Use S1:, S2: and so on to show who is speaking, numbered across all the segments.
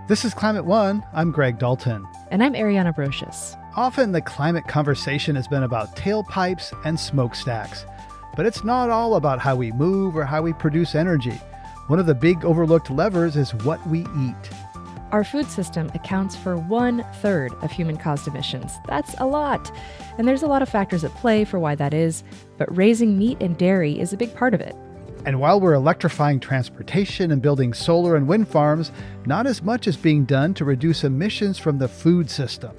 S1: This is Climate One. I'm Greg Dalton.
S2: And I'm Ariana Brocious.
S1: Often the climate conversation has been about tailpipes and smokestacks. But it's not all about how we move or how we produce energy. One of the big overlooked levers is what we eat.
S2: Our food system accounts for 1/3 of human-caused emissions. That's a lot. And there's a lot of factors at play for why that is, but raising meat and dairy is a big part of it.
S1: And while we're electrifying transportation and building solar and wind farms, not as much is being done to reduce emissions from the food system.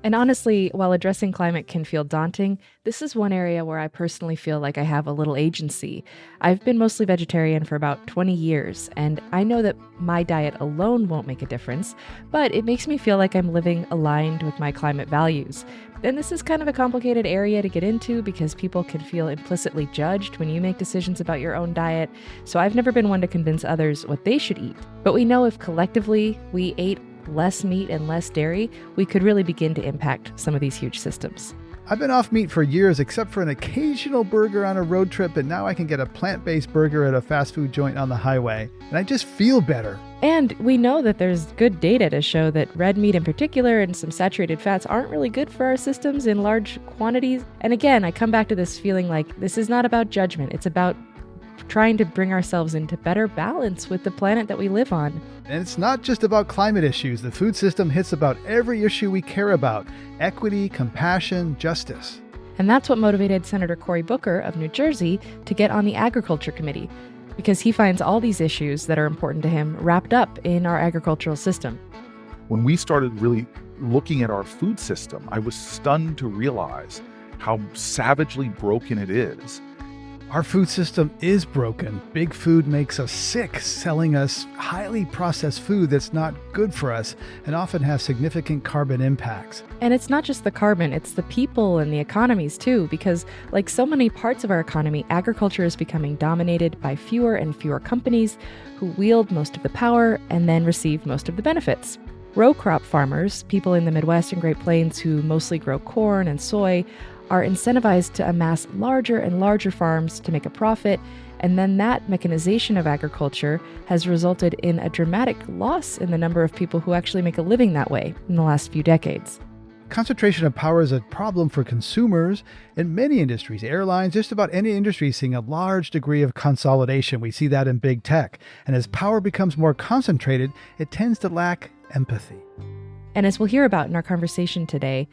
S2: And honestly, while addressing climate can feel daunting, this is one area where I personally feel like I have a little agency. I've been mostly vegetarian for about 20 years, and I know that my diet alone won't make a difference, but it makes me feel like I'm living aligned with my climate values. And this is kind of a complicated area to get into because people can feel implicitly judged when you make decisions about your own diet, so I've never been one to convince others what they should eat. But we know if collectively we ate less meat and less dairy, we could really begin to impact some of these huge systems.
S1: I've been off meat for years, except for an occasional burger on a road trip, and now I can get a plant-based burger at a fast food joint on the highway, and I just feel better.
S2: And we know that there's good data to show that red meat in particular and some saturated fats aren't really good for our systems in large quantities. And again, I come back to this feeling like this is not about judgment. It's about trying to bring ourselves into better balance with the planet that we live on.
S1: And it's not just about climate issues. The food system hits about every issue we care about: equity, compassion, justice.
S2: And that's what motivated Senator Cory Booker of New Jersey to get on the Agriculture Committee, because he finds all these issues that are important to him wrapped up in our agricultural system.
S3: When we started really looking at our food system, I was stunned to realize how savagely broken it is.
S1: Our food system is broken. Big food makes us sick, selling us highly processed food that's not good for us and often has significant carbon impacts.
S2: And it's not just the carbon, it's the people and the economies too, because like so many parts of our economy, agriculture is becoming dominated by fewer and fewer companies who wield most of the power and then receive most of the benefits. Row crop farmers, people in the Midwest and Great Plains who mostly grow corn and soy, are incentivized to amass larger and larger farms to make a profit, and then that mechanization of agriculture has resulted in a dramatic loss in the number of people who actually make a living that way in the last few decades.
S1: Concentration of power is a problem for consumers in many industries. Airlines, just about any industry is seeing a large degree of consolidation. We see that in big tech. And as power becomes more concentrated, it tends to lack empathy.
S2: And as we'll hear about in our conversation today,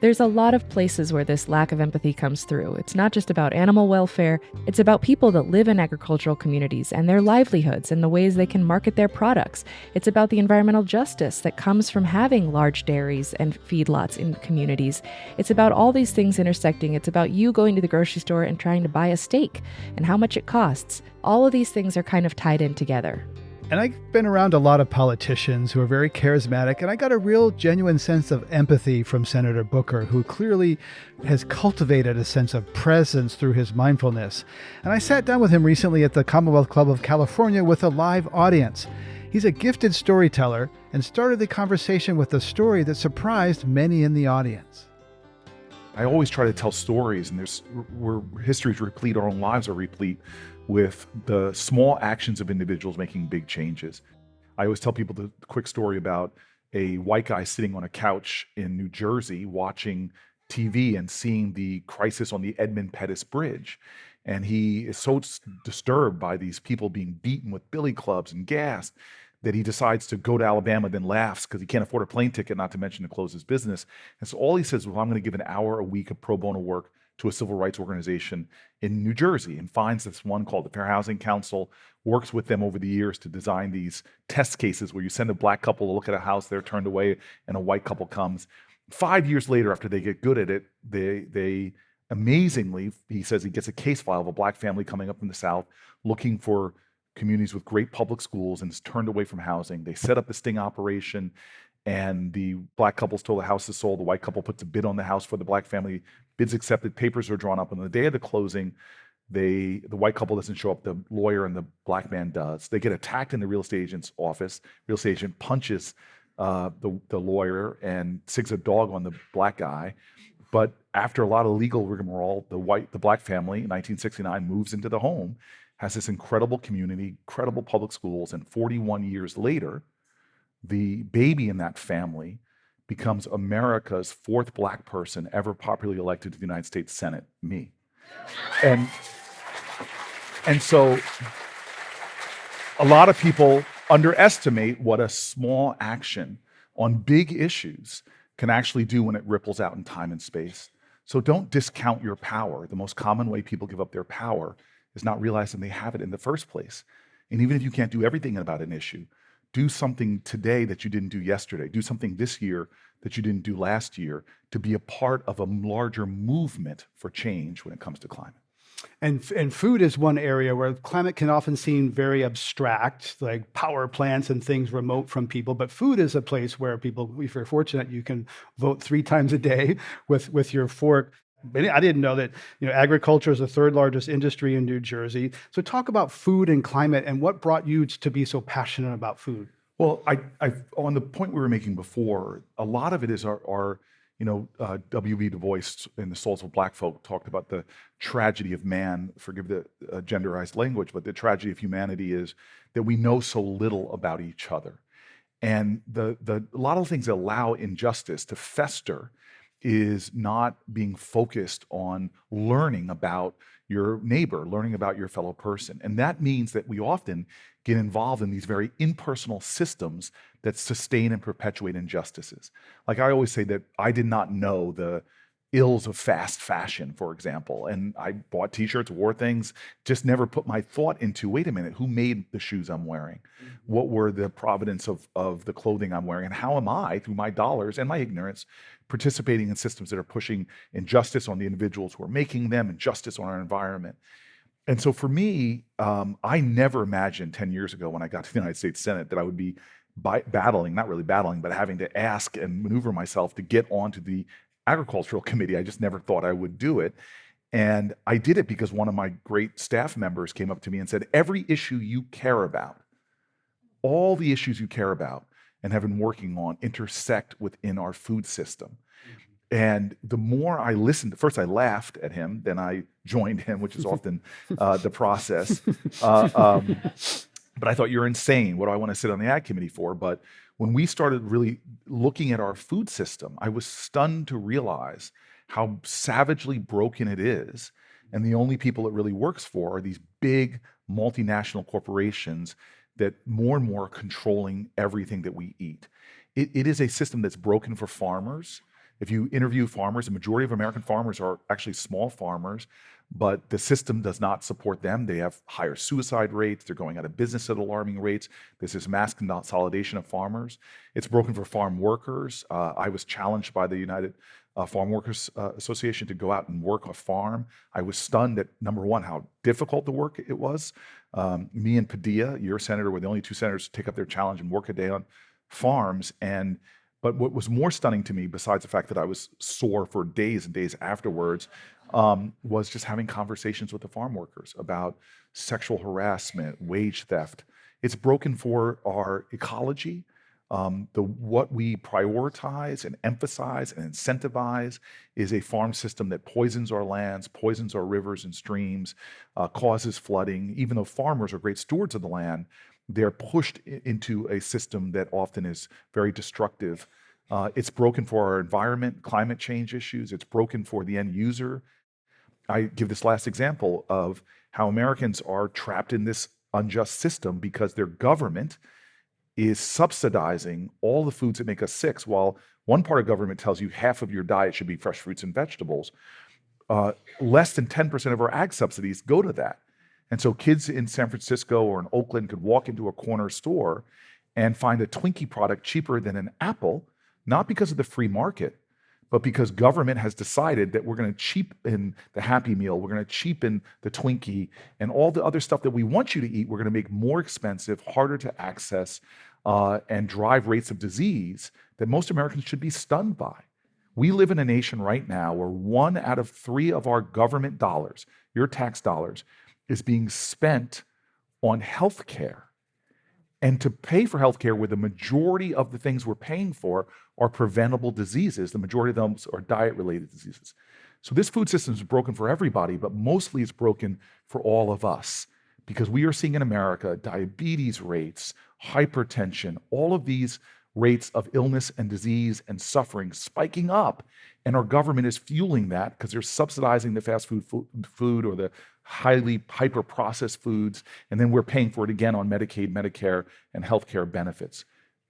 S2: there's a lot of places where this lack of empathy comes through. It's not just about animal welfare, it's about people that live in agricultural communities and their livelihoods and the ways they can market their products. It's about the environmental justice that comes from having large dairies and feedlots in communities. It's about all these things intersecting. It's about you going to the grocery store and trying to buy a steak and how much it costs. All of these things are kind of tied in together.
S1: And I've been around a lot of politicians who are very charismatic, and I got a real genuine sense of empathy from Senator Booker, who clearly has cultivated a sense of presence through his mindfulness. And I sat down with him recently at the Commonwealth Club of California with a live audience. He's a gifted storyteller and started the conversation with a story that surprised many in the audience.
S3: I always try to tell stories, and history is replete, our own lives are replete with the small actions of individuals making big changes. I always tell people the quick story about a white guy sitting on a couch in New Jersey watching TV and seeing the crisis on the Edmund Pettus Bridge. And he is so disturbed by these people being beaten with billy clubs and gas that he decides to go to Alabama, then laughs because he can't afford a plane ticket, not to mention to close his business. And so all he says, well, I'm going to give an hour a week of pro bono work to a civil rights organization in New Jersey, and finds this one called the Fair Housing Council, works with them over the years to design these test cases where you send a black couple to look at a house, they're turned away, and a white couple comes. 5 years later, after they get good at it, they amazingly, he says he gets a case file of a black family coming up from the South looking for communities with great public schools and is turned away from housing. They set up the sting operation, and the black couple's told the house is sold. The white couple puts a bid on the house for the black family. Bids accepted, papers are drawn up. And on the day of the closing, the white couple doesn't show up. The lawyer and the black man does. They get attacked in the real estate agent's office. Real estate agent punches the lawyer and sticks a dog on the black guy. But after a lot of legal rigmarole, the black family in 1969 moves into the home, has this incredible community, incredible public schools, and 41 years later, the baby in that family becomes America's fourth Black person ever popularly elected to the United States Senate, me. And, and so a lot of people underestimate what a small action on big issues can actually do when it ripples out in time and space. So don't discount your power. The most common way people give up their power is not realizing they have it in the first place. And even if you can't do everything about an issue, do something today that you didn't do yesterday. Do something this year that you didn't do last year to be a part of a larger movement for change when it comes to climate.
S4: And food is one area where climate can often seem very abstract, like power plants and things remote from people. But food is a place where people, if you're fortunate, you can vote 3 times a day with your fork. I didn't know that agriculture is the third largest industry in New Jersey. So talk about food and climate and what brought you to be so passionate about food.
S3: Well, I on the point we were making before, a lot of it is our W.B. Du Bois in The Souls of Black Folk talked about the tragedy of man, forgive the genderized language, but the tragedy of humanity is that we know so little about each other. And a lot of things that allow injustice to fester is not being focused on learning about your neighbor, learning about your fellow person. And that means that we often get involved in these very impersonal systems that sustain and perpetuate injustices. Like I always say that I did not know the ills of fast fashion, for example. And I bought t-shirts, wore things, just never put my thought into, wait a minute, who made the shoes I'm wearing? What were the provenance of the clothing I'm wearing? And how am I, through my dollars and my ignorance, participating in systems that are pushing injustice on the individuals who are making them, injustice on our environment? And so for me, I never imagined 10 years ago when I got to the United States Senate that I would be battling, not really battling, but having to ask and maneuver myself to get onto the agricultural committee. I just never thought I would do it. And I did it because one of my great staff members came up to me and said, every issue you care about, all the issues you care about and have been working on intersect within our food system. And the more I listened, first I laughed at him, then I joined him, which is often the process. But I thought, you're insane. What do I want to sit on the ag committee for? But when we started really looking at our food system, I was stunned to realize how savagely broken it is. And the only people it really works for are these big multinational corporations that more and more are controlling everything that we eat. It is a system that's broken for farmers. If you interview farmers, the majority of American farmers are actually small farmers, but the system does not support them. They have higher suicide rates. They're going out of business at alarming rates. There's this mass consolidation of farmers. It's broken for farm workers. I was challenged by the United Farm Workers Association to go out and work a farm. I was stunned at, number one, how difficult the work it was. Me and Padilla, your senator, were the only 2 senators to take up their challenge and work a day on farms. But what was more stunning to me, besides the fact that I was sore for days and days afterwards, was just having conversations with the farm workers about sexual harassment, wage theft. It's broken for our ecology. What we prioritize and emphasize and incentivize is a farm system that poisons our lands, poisons our rivers and streams, causes flooding. Even though farmers are great stewards of the land, they're pushed into a system that often is very destructive. It's broken for our environment, climate change issues. It's broken for the end user. I give this last example of how Americans are trapped in this unjust system because their government is subsidizing all the foods that make us sick. While one part of government tells you half of your diet should be fresh fruits and vegetables, less than 10% of our ag subsidies go to that. And so kids in San Francisco or in Oakland could walk into a corner store and find a Twinkie product cheaper than an apple, not because of the free market, but because government has decided that we're going to cheapen the Happy Meal, we're going to cheapen the Twinkie, and all the other stuff that we want you to eat, we're going to make more expensive, harder to access, and drive rates of disease that most Americans should be stunned by. We live in a nation right now where 1 out of 3 of our government dollars, your tax dollars, is being spent on healthcare. And to pay for healthcare, where the majority of the things we're paying for are preventable diseases, the majority of them are diet-related diseases. So this food system is broken for everybody, but mostly it's broken for all of us, because we are seeing in America diabetes rates, hypertension, all of these rates of illness and disease and suffering spiking up. And our government is fueling that because they're subsidizing the fast food or the highly hyper processed foods. And then we're paying for it again on Medicaid, Medicare, and healthcare benefits.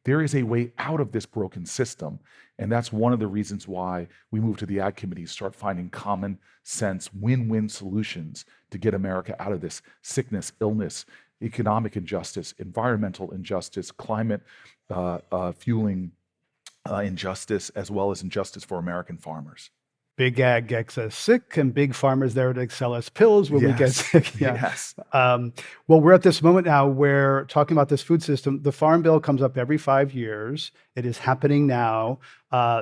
S3: There is a way out of this broken system. And that's one of the reasons why we moved to the Ag Committee, start finding common sense, win-win solutions to get America out of this sickness, illness, economic injustice, environmental injustice, climate fueling injustice, as well as injustice for American farmers.
S4: Big ag gets us sick, and big farmers there to sell us pills when we get sick. Yeah.
S3: Yes.
S4: Well, we're at this moment now where talking about this food system, the Farm Bill comes up every 5 years. It is happening now.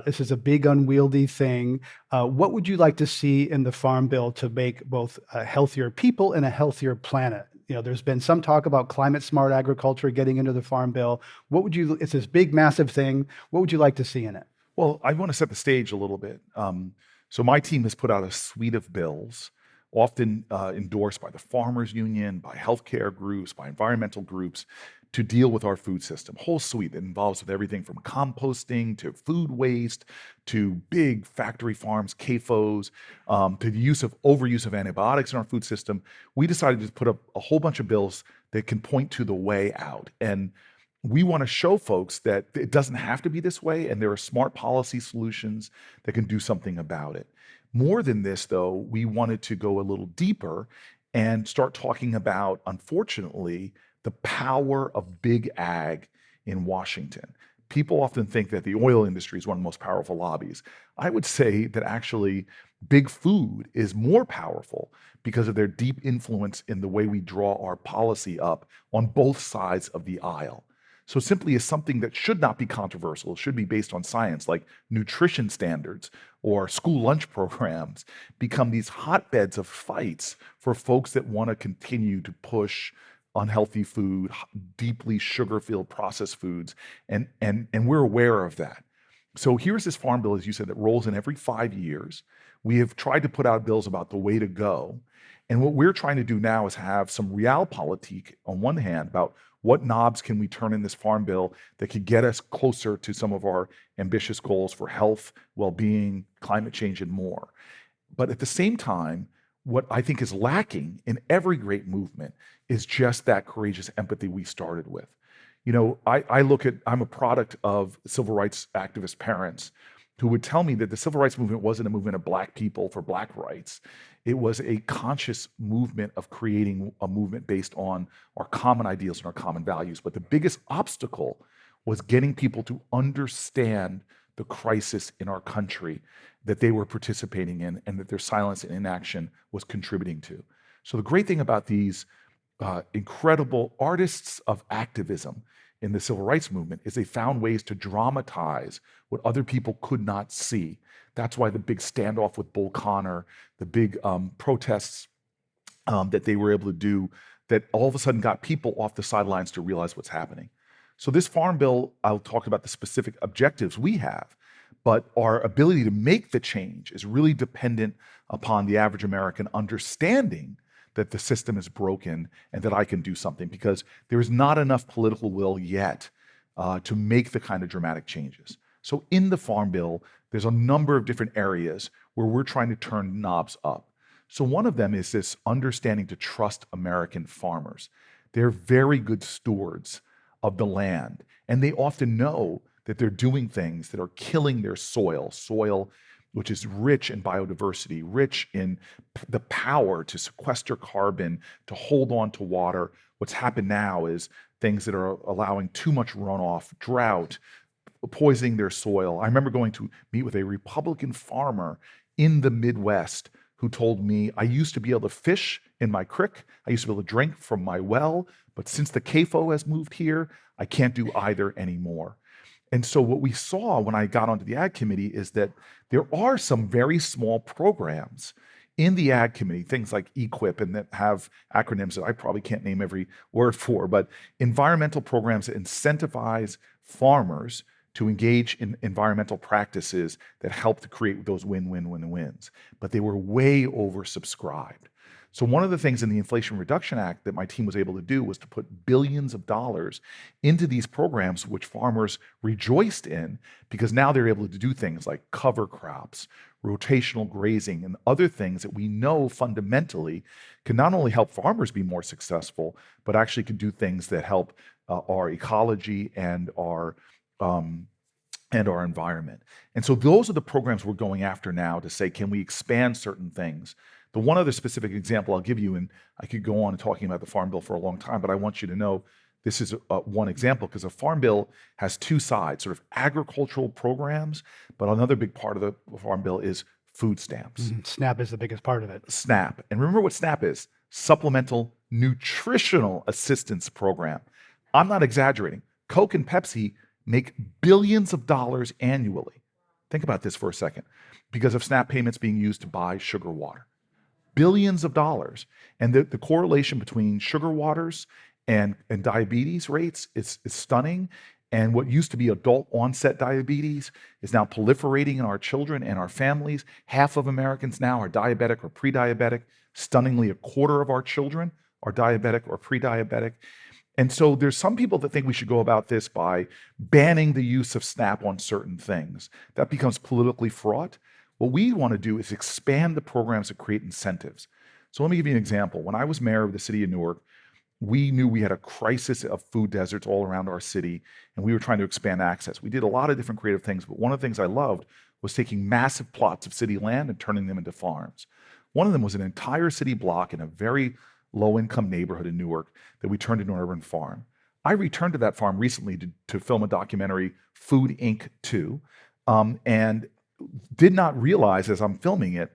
S4: This is a big unwieldy thing. What would you like to see in the Farm Bill to make both a healthier people and a healthier planet? There's been some talk about climate smart agriculture getting into the Farm Bill. It's this big, massive thing. What would you like to see in it?
S3: Well, I want to set the stage a little bit. So my team has put out a suite of bills, often endorsed by the Farmers Union, by healthcare groups, by environmental groups, to deal with our food system. Whole suite that involves with everything from composting to food waste to big factory farms, CAFOs, to the overuse of antibiotics in our food system. We decided to put up a whole bunch of bills that can point to the way out. And we want to show folks that it doesn't have to be this way, and there are smart policy solutions that can do something about it. More than this, though, we wanted to go a little deeper and start talking about, unfortunately, the power of big ag in Washington. People often think that the oil industry is one of the most powerful lobbies. I would say that actually big food is more powerful because of their deep influence in the way we draw our policy up on both sides of the aisle. So simply as something that should not be controversial, it should be based on science, like nutrition standards or school lunch programs, become these hotbeds of fights for folks that want to continue to push unhealthy food, deeply sugar-filled processed foods, and we're aware of that. So here's this Farm Bill, as you said, that rolls in every 5 years. We have tried to put out bills about the way to go. And what we're trying to do now is have some realpolitik on one hand about what knobs can we turn in this Farm Bill that could get us closer to some of our ambitious goals for health, well-being, climate change, and more. But at the same time, what I think is lacking in every great movement is just that courageous empathy we started with. I'm a product of civil rights activist parents who would tell me that the civil rights movement wasn't a movement of Black people for Black rights. It was a conscious movement of creating a movement based on our common ideals and our common values. But the biggest obstacle was getting people to understand the crisis in our country that they were participating in and that their silence and inaction was contributing to. So the great thing about these incredible artists of activism in the civil rights movement is they found ways to dramatize what other people could not see. That's why the big standoff with Bull Connor, the big protests that they were able to do, that all of a sudden got people off the sidelines to realize what's happening. So this Farm Bill, I'll talk about the specific objectives we have, but our ability to make the change is really dependent upon the average American understanding that the system is broken and that I can do something, because there is not enough political will yet to make the kind of dramatic changes. So in the Farm Bill, there's a number of different areas where we're trying to turn knobs up. So one of them is this understanding to trust American farmers. They're very good stewards of the land, and they often know that they're doing things that are killing their soil which is rich in biodiversity, rich in the power to sequester carbon, to hold on to water. What's happened now is things that are allowing too much runoff, drought, poisoning their soil. I remember going to meet with a Republican farmer in the Midwest who told me, I used to be able to fish in my creek, I used to be able to drink from my well, but since the CAFO has moved here, I can't do either anymore. And so what we saw when I got onto the Ag Committee is that there are some very small programs in the Ag Committee, things like EQIP, and that have acronyms that I probably can't name every word for, but environmental programs that incentivize farmers to engage in environmental practices that help to create those win-win-win-wins. But they were way oversubscribed. So one of the things in the Inflation Reduction Act that my team was able to do was to put billions of dollars into these programs, which farmers rejoiced in, because now they're able to do things like cover crops, rotational grazing, and other things that we know fundamentally can not only help farmers be more successful, but actually can do things that help our ecology and our environment. And so those are the programs we're going after now to say, can we expand certain things? The one other specific example I'll give you, and I could go on talking about the Farm Bill for a long time, but I want you to know this is one example, because a Farm Bill has two sides, sort of agricultural programs, but another big part of the Farm Bill is food stamps.
S4: SNAP is the biggest part of it.
S3: SNAP. And remember what SNAP is: Supplemental Nutritional Assistance Program. I'm not exaggerating. Coke and Pepsi make billions of dollars annually. Think about this for a second, because of SNAP payments being used to buy sugar water. Billions of dollars. And the correlation between sugar waters and diabetes rates is stunning. And what used to be adult onset diabetes is now proliferating in our children and our families. Half of Americans now are diabetic or pre-diabetic. Stunningly, a quarter of our children are diabetic or pre-diabetic. And so there's some people that think we should go about this by banning the use of SNAP on certain things. That becomes politically fraught. What we want to do is expand the programs that create incentives. So let me give you an example. When I was mayor of the city of Newark, we knew we had a crisis of food deserts all around our city, and we were trying to expand access. We did a lot of different creative things, but one of the things I loved was taking massive plots of city land and turning them into farms. One of them was an entire city block in a very low-income neighborhood in Newark that we turned into an urban farm. I returned to that farm recently to film a documentary, Food Inc. 2, and did not realize as I'm filming it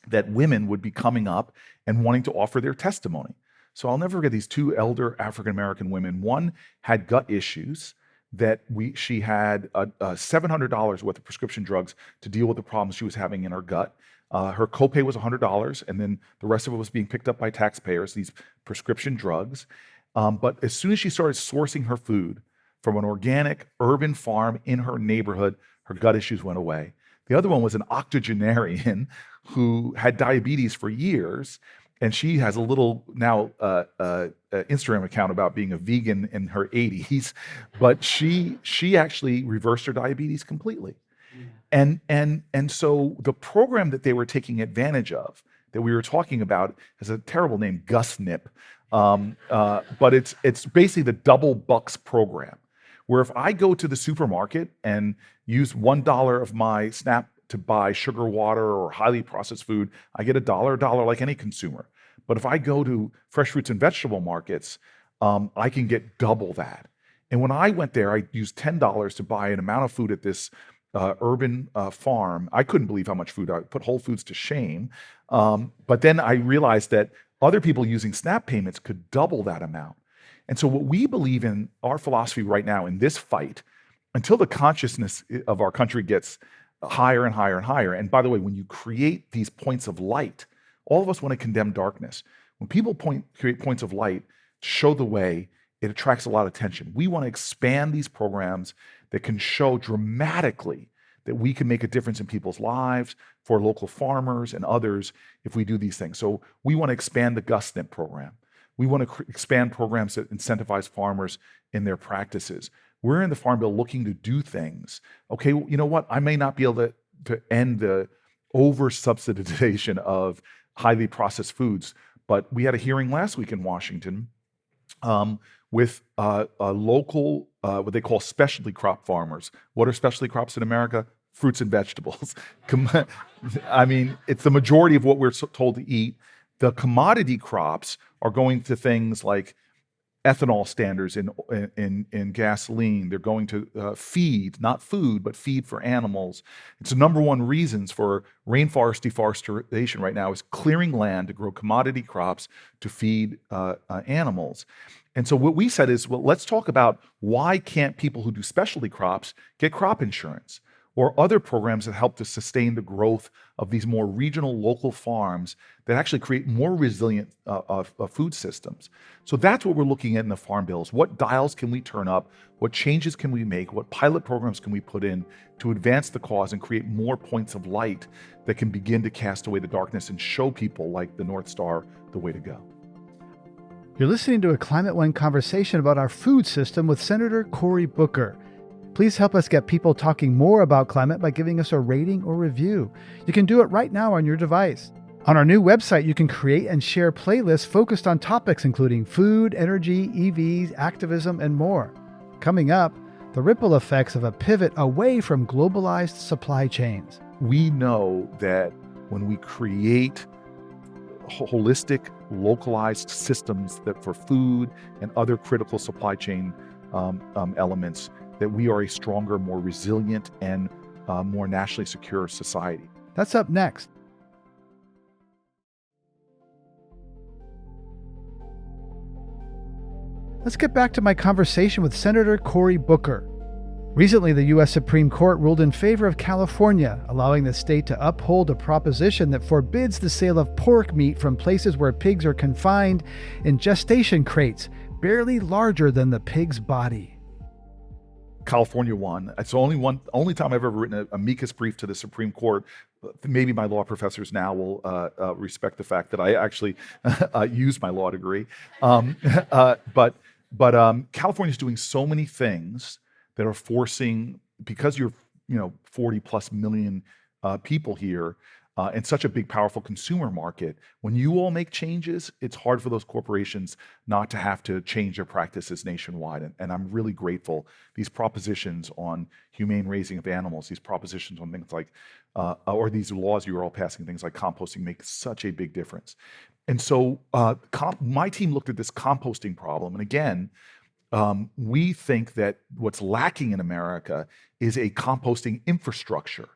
S3: that women would be coming up and wanting to offer their testimony. So I'll never forget these two elder African-American women. One had gut issues that she had $700 worth of prescription drugs to deal with the problems she was having in her gut. Her copay was $100, and then the rest of it was being picked up by taxpayers, these prescription drugs. But as soon as she started sourcing her food from an organic urban farm in her neighborhood, her gut issues went away. The other one was an octogenarian who had diabetes for years, and she has a little now Instagram account about being a vegan in her 80s, but she actually reversed her diabetes completely. And so the program that they were taking advantage of, that we were talking about, has a terrible name, GusNip, but it's basically the double bucks program, where if I go to the supermarket and use $1 of my SNAP to buy sugar water or highly processed food, I get a dollar like any consumer. But if I go to fresh fruits and vegetable markets, I can get double that. And when I went there, I used $10 to buy an amount of food at this urban farm. I couldn't believe how much food. I put Whole Foods to shame. But then I realized that other people using SNAP payments could double that amount. And so what we believe in, our philosophy right now in this fight, until the consciousness of our country gets higher and higher and higher, and by the way, when you create these points of light, all of us want to condemn darkness. When people create points of light, show the way, it attracts a lot of attention. We want to expand these programs that can show dramatically that we can make a difference in people's lives, for local farmers and others, if we do these things. So we want to expand the GusNip program. We want to expand programs that incentivize farmers in their practices. We're in the Farm Bill looking to do things. Okay, you know what? I may not be able to end the over-subsidization of highly processed foods, but we had a hearing last week in Washington with a local, what they call specialty crop farmers. What are specialty crops in America? Fruits and vegetables. I mean, it's the majority of what we're told to eat. The commodity crops are going to things like ethanol standards in gasoline. They're going to feed, not food, but feed for animals. It's the number one reasons for rainforest deforestation right now is clearing land to grow commodity crops to feed animals. And so what we said is, well, let's talk about why can't people who do specialty crops get crop insurance? or other programs that help to sustain the growth of these more regional local farms that actually create more resilient food systems. So that's what we're looking at in the farm bills. What dials can we turn up? What changes can we make? What pilot programs can we put in to advance the cause and create more points of light that can begin to cast away the darkness and show people like the North Star the way to go?
S1: You're listening to a Climate One conversation about our food system with Senator Cory Booker. Please help us get people talking more about climate by giving us a rating or review. You can do it right now on your device. On our new website, you can create and share playlists focused on topics including food, energy, EVs, activism, and more. Coming up, the ripple effects of a pivot away from globalized supply chains.
S3: We know that when we create holistic, localized systems that for food and other critical supply chain elements, that we are a stronger, more resilient, and more nationally secure society.
S1: That's up next. Let's get back to my conversation with Senator Cory Booker. Recently, the U.S. Supreme Court ruled in favor of California, allowing the state to uphold a proposition that forbids the sale of pork meat from places where pigs are confined in gestation crates, barely larger than the pig's body.
S3: California won. It's the only time I've ever written an amicus brief to the Supreme Court. Maybe my law professors now will respect the fact that I actually used my law degree. But California is doing so many things that are forcing, because you're 40 plus million people here, and such a big, powerful consumer market, when you all make changes, it's hard for those corporations not to have to change their practices nationwide. And I'm really grateful. These propositions on humane raising of animals, these propositions on things like, or these laws you are all passing, things like composting, make such a big difference. And so my team looked at this composting problem. And again, we think that what's lacking in America is a composting infrastructure.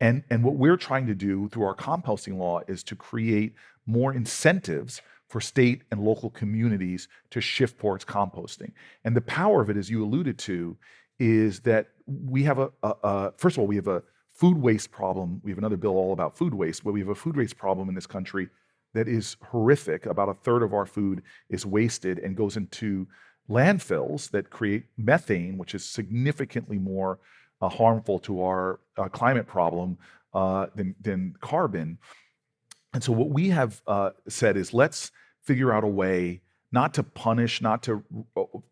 S3: And what we're trying to do through our composting law is to create more incentives for state and local communities to shift towards composting. And the power of it, as you alluded to, is that we have first of all, we have a food waste problem. We have another bill all about food waste, but we have a food waste problem in this country that is horrific. About a third of our food is wasted and goes into landfills that create methane, which is significantly more harmful to our climate problem than carbon. And so what we have said is, let's figure out a way not to punish, not to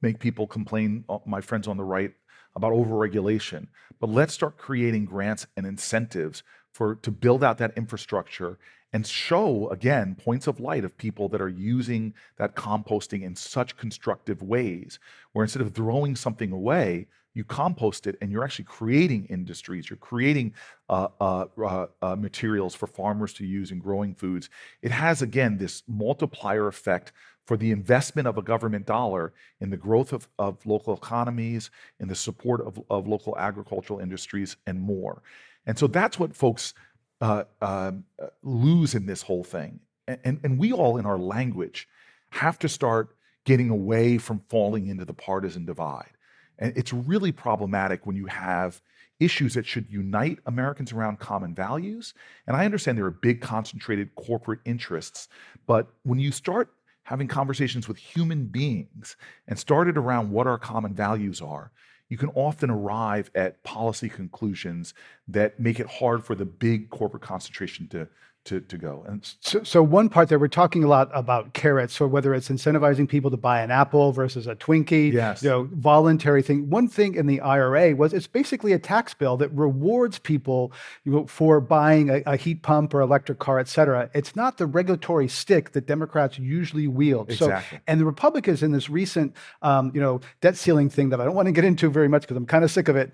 S3: make people complain, my friends on the right, about overregulation, but let's start creating grants and incentives to build out that infrastructure and show, again, points of light of people that are using that composting in such constructive ways, where instead of throwing something away, you compost it and you're actually creating industries, you're creating materials for farmers to use in growing foods. It has, again, this multiplier effect for the investment of a government dollar in the growth of local economies, in the support of local agricultural industries, and more. And so that's what folks lose in this whole thing. And we all, in our language, have to start getting away from falling into the partisan divide. And it's really problematic when you have issues that should unite Americans around common values. And I understand there are big concentrated corporate interests, but when you start having conversations with human beings and started around what our common values are, you can often arrive at policy conclusions that make it hard for the big corporate concentration to go. And
S4: so one part there, we're talking a lot about carrots. So whether it's incentivizing people to buy an apple versus a Twinkie,
S3: yes,
S4: voluntary thing. One thing in the IRA was it's basically a tax bill that rewards people for buying a heat pump or electric car, et cetera. It's not the regulatory stick that Democrats usually wield.
S3: Exactly.
S4: So, and the Republicans in this recent, debt ceiling thing that I don't want to get into very much because I'm kind of sick of it,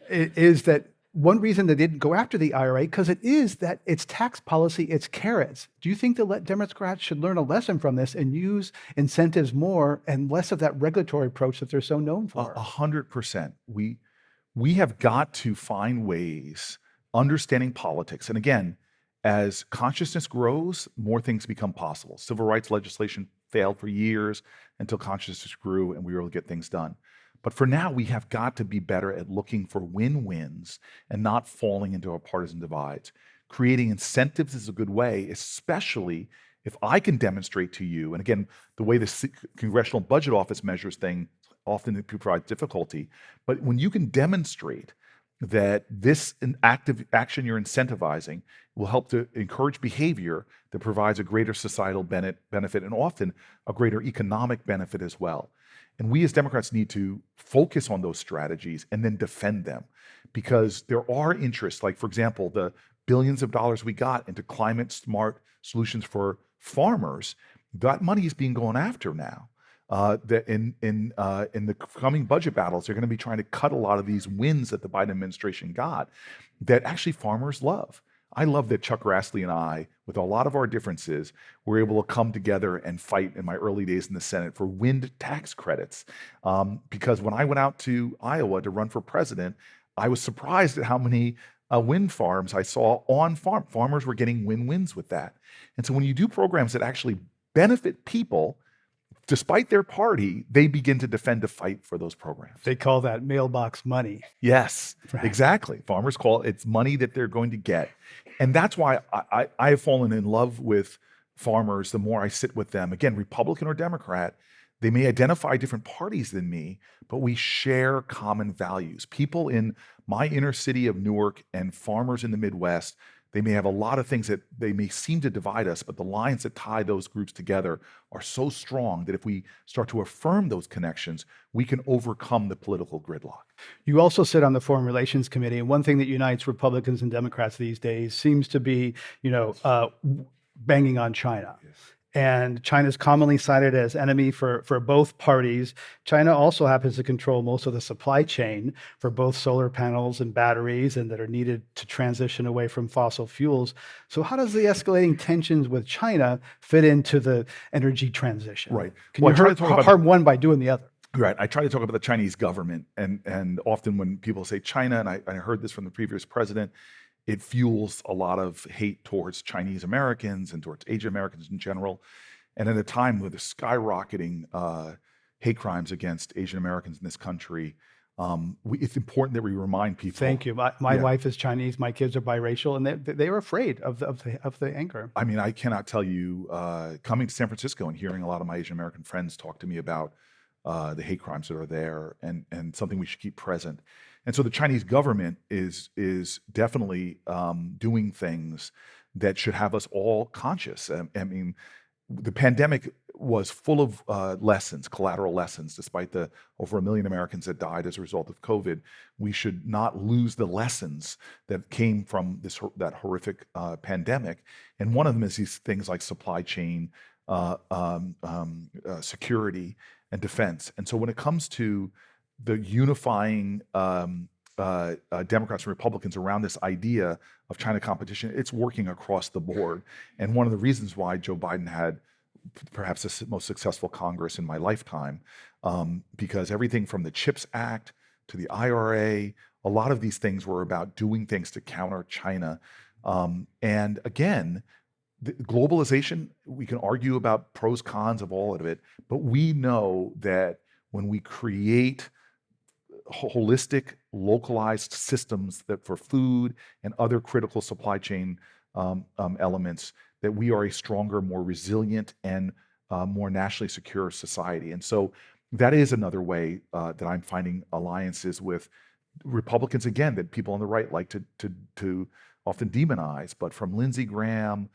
S4: is that one reason they didn't go after the IRA, because it's tax policy, it's carrots. Do you think that Democrats should learn a lesson from this and use incentives more and less of that regulatory approach that they're so known for?
S3: 100%. We have got to find ways, understanding politics. And again, as consciousness grows, more things become possible. Civil rights legislation failed for years until consciousness grew and we were able to get things done. But for now, we have got to be better at looking for win-wins and not falling into our partisan divides. Creating incentives is a good way, especially if I can demonstrate to you, and again, the way the Congressional Budget Office measures things often it provides difficulty, but when you can demonstrate that this active action you're incentivizing will help to encourage behavior that provides a greater societal benefit and often a greater economic benefit as well. And we as Democrats need to focus on those strategies and then defend them, because there are interests, like, for example, the billions of dollars we got into climate smart solutions for farmers. That money is being gone after now. In the coming budget battles, they're going to be trying to cut a lot of these wins that the Biden administration got that actually farmers love. I love that Chuck Grassley and I, with a lot of our differences, were able to come together and fight in my early days in the Senate for wind tax credits. Because when I went out to Iowa to run for president, I was surprised at how many wind farms I saw on farm. Farmers were getting win-wins with that. And so when you do programs that actually benefit people, despite their party, they begin to defend a fight for those programs.
S4: They call that mailbox money.
S3: Yes,
S4: Right.
S3: exactly. Farmers call it's money that they're going to get. And that's why I have fallen in love with farmers the more I sit with them. Again, Republican or Democrat, they may identify different parties than me, but we share common values. People in my inner city of Newark and farmers in the Midwest, they may have a lot of things that they may seem to divide us, but the lines that tie those groups together are so strong that if we start to affirm those connections, we can overcome the political gridlock.
S4: You also sit on the Foreign Relations Committee, and one thing that unites Republicans and Democrats these days seems to be, banging on China.
S3: Yes.
S4: And China's commonly cited as enemy for both parties. China also happens to control most of the supply chain for both solar panels and batteries, and that are needed to transition away from fossil fuels. So how does the escalating tensions with China fit into the energy transition?
S3: Right.
S4: Can
S3: Well, I
S4: you
S3: try to talk about
S4: harm one by doing the other?
S3: Right. I try to talk about the Chinese government, and often when people say China, and I heard this from the previous president, it fuels a lot of hate towards Chinese Americans and towards Asian Americans in general. And at a time with the skyrocketing hate crimes against Asian Americans in this country, it's important that we remind people.
S4: Thank you. My
S3: Yeah.
S4: wife is Chinese. My kids are biracial, and they were afraid of the anger.
S3: I mean, I cannot tell you, coming to San Francisco and hearing a lot of my Asian American friends talk to me about the hate crimes that are there, and something we should keep present. And so the Chinese government is definitely doing things that should have us all conscious. I mean, the pandemic was full of lessons, collateral lessons. Despite the over 1 million Americans that died as a result of COVID, we should not lose the lessons that came from that horrific pandemic. And one of them is these things like supply chain, security, and defense. And so when it comes to the unifying Democrats and Republicans around this idea of China competition, it's working across the board. And one of the reasons why Joe Biden had perhaps the most successful Congress in my lifetime, because everything from the CHIPS Act to the IRA, a lot of these things were about doing things to counter China. And again, the globalization, we can argue about pros, cons of all of it, but we know that when we create holistic, localized systems that for food and other critical supply chain elements, that we are a stronger, more resilient, and more nationally secure society. And so that is another way that I'm finding alliances with Republicans, again, that people on the right like to often demonize, but from Lindsey Graham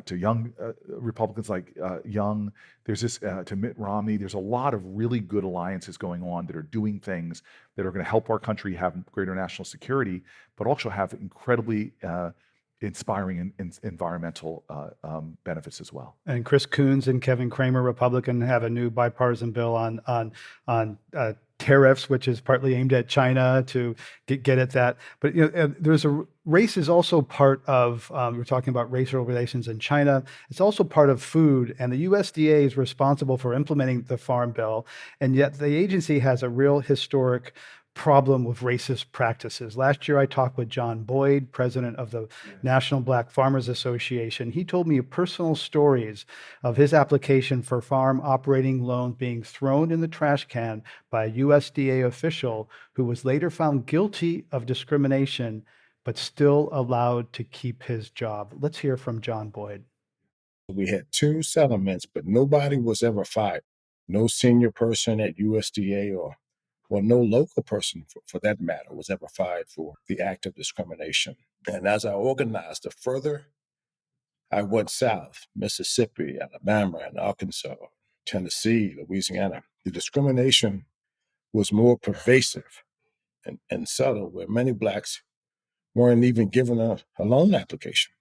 S3: to young Republicans like Young, there's this to Mitt Romney. There's a lot of really good alliances going on that are doing things that are going to help our country have greater national security, but also have incredibly inspiring and environmental benefits as well.
S4: And Chris Coons and Kevin Cramer, Republican, have a new bipartisan bill on tariffs, which is partly aimed at China to get at that. But there's race is also part of. We're talking about racial relations in China. It's also part of food, and the USDA is responsible for implementing the Farm Bill, and yet the agency has a real historic problem with racist practices. Last year, I talked with John Boyd, president of the National Black Farmers Association. He told me personal stories of his application for farm operating loans being thrown in the trash can by a USDA official who was later found guilty of discrimination, but still allowed to keep his job. Let's hear from John Boyd.
S5: We had 2 settlements, but nobody was ever fired. No senior person at USDA or no local person for that matter was ever fired for the act of discrimination. And as I organized, the further I went south, Mississippi, Alabama, and Arkansas, Tennessee, Louisiana, the discrimination was more pervasive and subtle, where many Blacks weren't even given a loan application,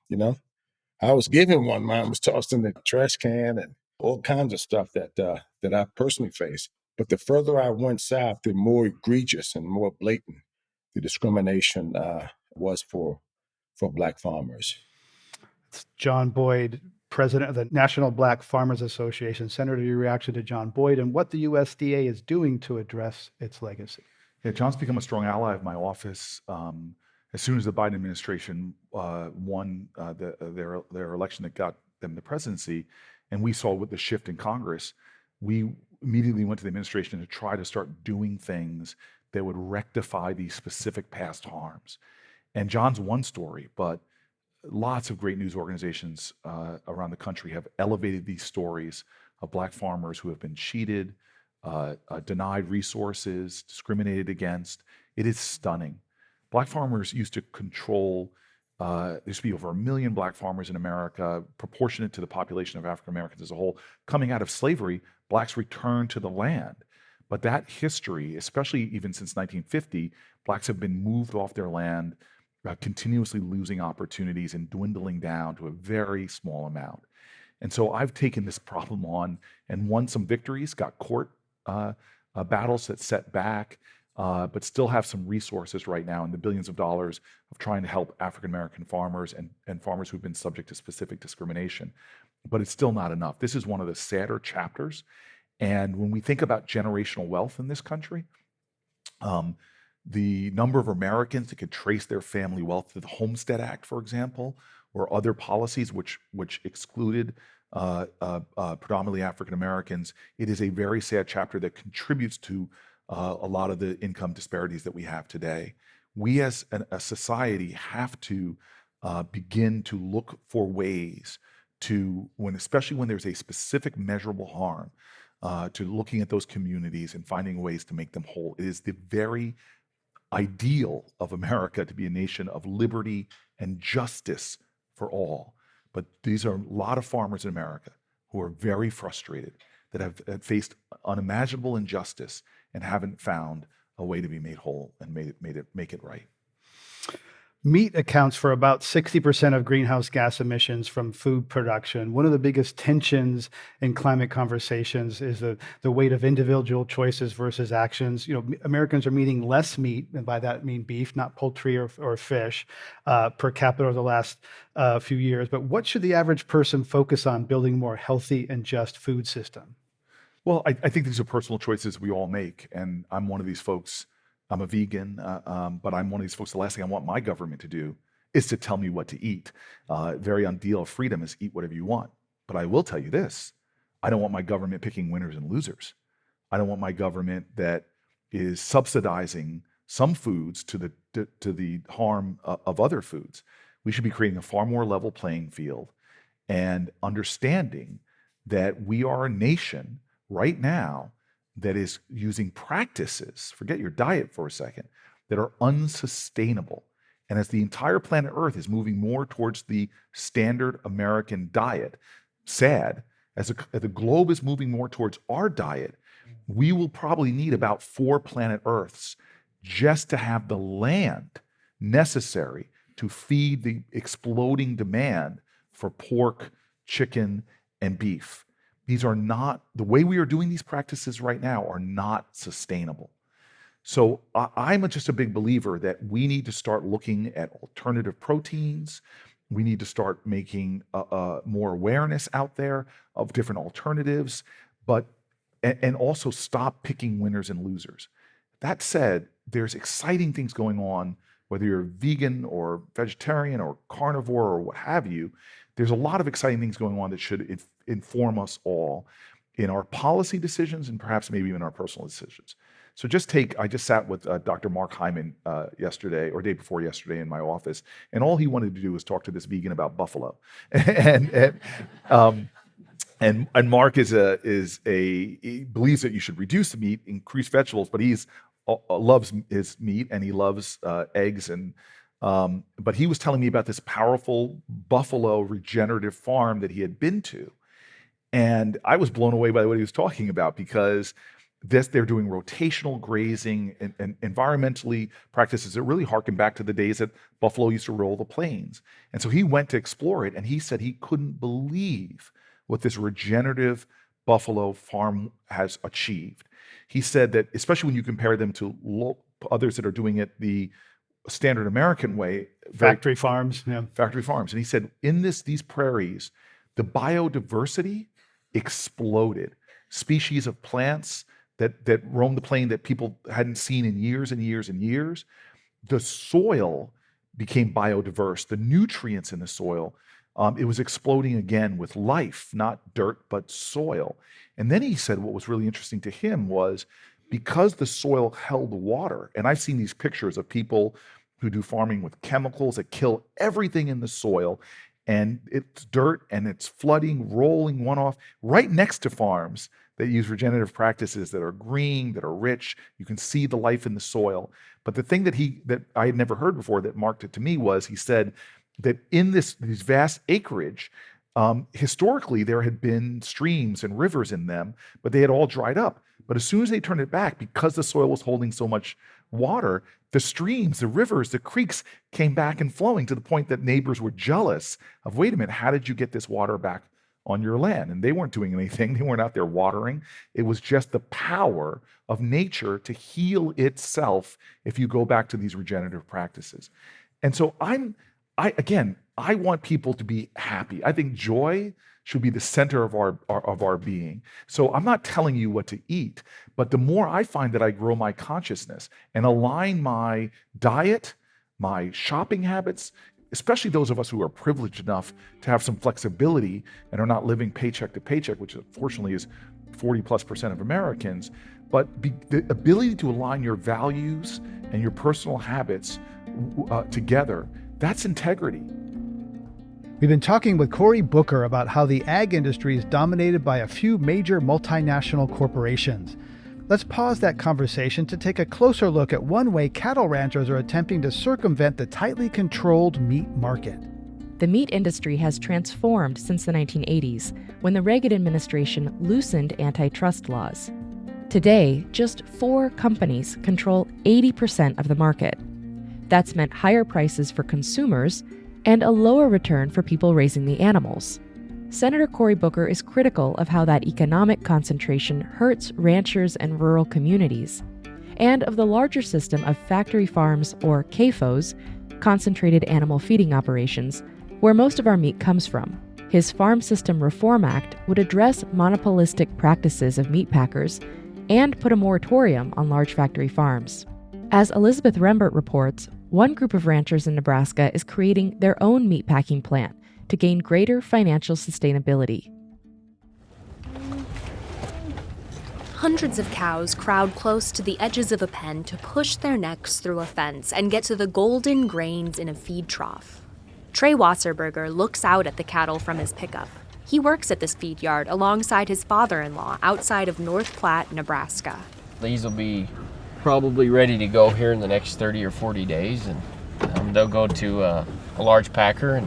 S5: I was given one. Mine was tossed in the trash can and all kinds of stuff that I personally faced. But the further I went south, the more egregious and more blatant the discrimination was for Black farmers.
S4: It's John Boyd, president of the National Black Farmers Association. Senator, your reaction to John Boyd and what the USDA is doing to address its legacy.
S3: Yeah, John's become a strong ally of my office. As soon as the Biden administration won their election that got them the presidency, and we saw with the shift in Congress, we immediately went to the administration to try to start doing things that would rectify these specific past harms. And John's one story, but lots of great news organizations around the country have elevated these stories of Black farmers who have been cheated, denied resources, discriminated against. It is stunning. Black farmers used to control, there used to be over 1 million Black farmers in America, proportionate to the population of African Americans as a whole. Coming out of slavery, Blacks returned to the land. But that history, especially even since 1950, Blacks have been moved off their land, continuously losing opportunities and dwindling down to a very small amount. And so I've taken this problem on and won some victories, got court battles that set back, but still have some resources right now in the billions of dollars of trying to help African American farmers and farmers who've been subject to specific discrimination. But it's still not enough. This is one of the sadder chapters. And when we think about generational wealth in this country, the number of Americans that could trace their family wealth to the Homestead Act, for example, or other policies which excluded predominantly African Americans, it is a very sad chapter that contributes to a lot of the income disparities that we have today. We as a society have to begin to look for ways to, especially when there's a specific measurable harm, to looking at those communities and finding ways to make them whole. It is the very ideal of America to be a nation of liberty and justice for all. But these are a lot of farmers in America who are very frustrated, that have faced unimaginable injustice and haven't found a way to be made whole and make it right.
S4: Meat accounts for about 60% of greenhouse gas emissions from food production. One of the biggest tensions in climate conversations is the weight of individual choices versus actions. Americans are eating less meat, and by that I mean beef, not poultry or fish, per capita over the last few years. But what should the average person focus on building a more healthy and just food system?
S3: Well, I think these are personal choices we all make, and I'm one of these folks. I'm a vegan, but I'm one of these folks. The last thing I want my government to do is to tell me what to eat. Very ideal of freedom is eat whatever you want. But I will tell you this: I don't want my government picking winners and losers. I don't want my government that is subsidizing some foods to the harm of other foods. We should be creating a far more level playing field and understanding that we are a nation right now that is using practices, forget your diet for a second, that are unsustainable. And as the entire planet Earth is moving more towards the standard American diet, sad, as the globe is moving more towards our diet, we will probably need about 4 planet Earths just to have the land necessary to feed the exploding demand for pork, chicken, and beef. These are not, the way we are doing these practices right now are not sustainable. So I'm just a big believer that we need to start looking at alternative proteins. We need to start making more awareness out there of different alternatives, and also stop picking winners and losers. That said, there's exciting things going on, whether you're vegan or vegetarian or carnivore or what have you. There's a lot of exciting things going on that should inform us all in our policy decisions and perhaps maybe even our personal decisions. So I just sat with Dr. Mark Hyman yesterday or day before yesterday in my office, and all he wanted to do was talk to this vegan about buffalo. and Mark he believes that you should reduce the meat, increase vegetables, but he's loves his meat and he loves eggs but he was telling me about this powerful buffalo regenerative farm that he had been to. And I was blown away by what he was talking about, because they're doing rotational grazing and environmentally practices that really harken back to the days that buffalo used to roll the plains. And so he went to explore it, and he said he couldn't believe what this regenerative buffalo farm has achieved. He said that, especially when you compare them to others that are doing it the standard American way,
S4: Factory farms.
S3: Factory farms. And he said, in these prairies, the biodiversity exploded. Species of plants that roam the plain that people hadn't seen in years and years and years. The soil became biodiverse. The nutrients in the soil, it was exploding again with life, not dirt, but soil. And then he said what was really interesting to him was, because the soil held water, and I've seen these pictures of people who do farming with chemicals that kill everything in the soil, and it's dirt and it's flooding, rolling one off right next to farms that use regenerative practices that are green, that are rich. You can see the life in the soil. But the thing that I had never heard before that marked it to me was, he said that in these vast acreage, historically there had been streams and rivers in them, but they had all dried up. But as soon as they turned it back, because the soil was holding so much water, the streams, the rivers, the creeks came back and flowing, to the point that neighbors were jealous of, wait a minute, how did you get this water back on your land? And they weren't doing anything. They weren't out there watering. It was just the power of nature to heal itself if you go back to these regenerative practices. And so I want people to be happy. I think joy should be the center of our being. So I'm not telling you what to eat, but the more I find that I grow my consciousness and align my diet, my shopping habits, especially those of us who are privileged enough to have some flexibility and are not living paycheck to paycheck, which unfortunately is 40+% of Americans, but the ability to align your values and your personal habits together, that's integrity.
S1: We've been talking with Cory Booker about how the ag industry is dominated by a few major multinational corporations. Let's pause that conversation to take a closer look at one way cattle ranchers are attempting to circumvent the tightly controlled meat market.
S2: The meat industry has transformed since the 1980s, when the Reagan administration loosened antitrust laws. Today, just 4 companies control 80% of the market. That's meant higher prices for consumers and a lower return for people raising the animals. Senator Cory Booker is critical of how that economic concentration hurts ranchers and rural communities, and of the larger system of factory farms, or CAFOs, concentrated animal feeding operations, where most of our meat comes from. His Farm System Reform Act would address monopolistic practices of meat packers and put a moratorium on large factory farms. As Elizabeth Rembert reports, one group of ranchers in Nebraska is creating their own meatpacking plant to gain greater financial sustainability.
S6: Hundreds of cows crowd close to the edges of a pen to push their necks through a fence and get to the golden grains in a feed trough. Trey Wasserberger looks out at the cattle from his pickup. He works at this feed yard alongside his father-in-law outside of North Platte, Nebraska.
S7: These will be probably ready to go here in the next 30 or 40 days, and they'll go to a large packer, and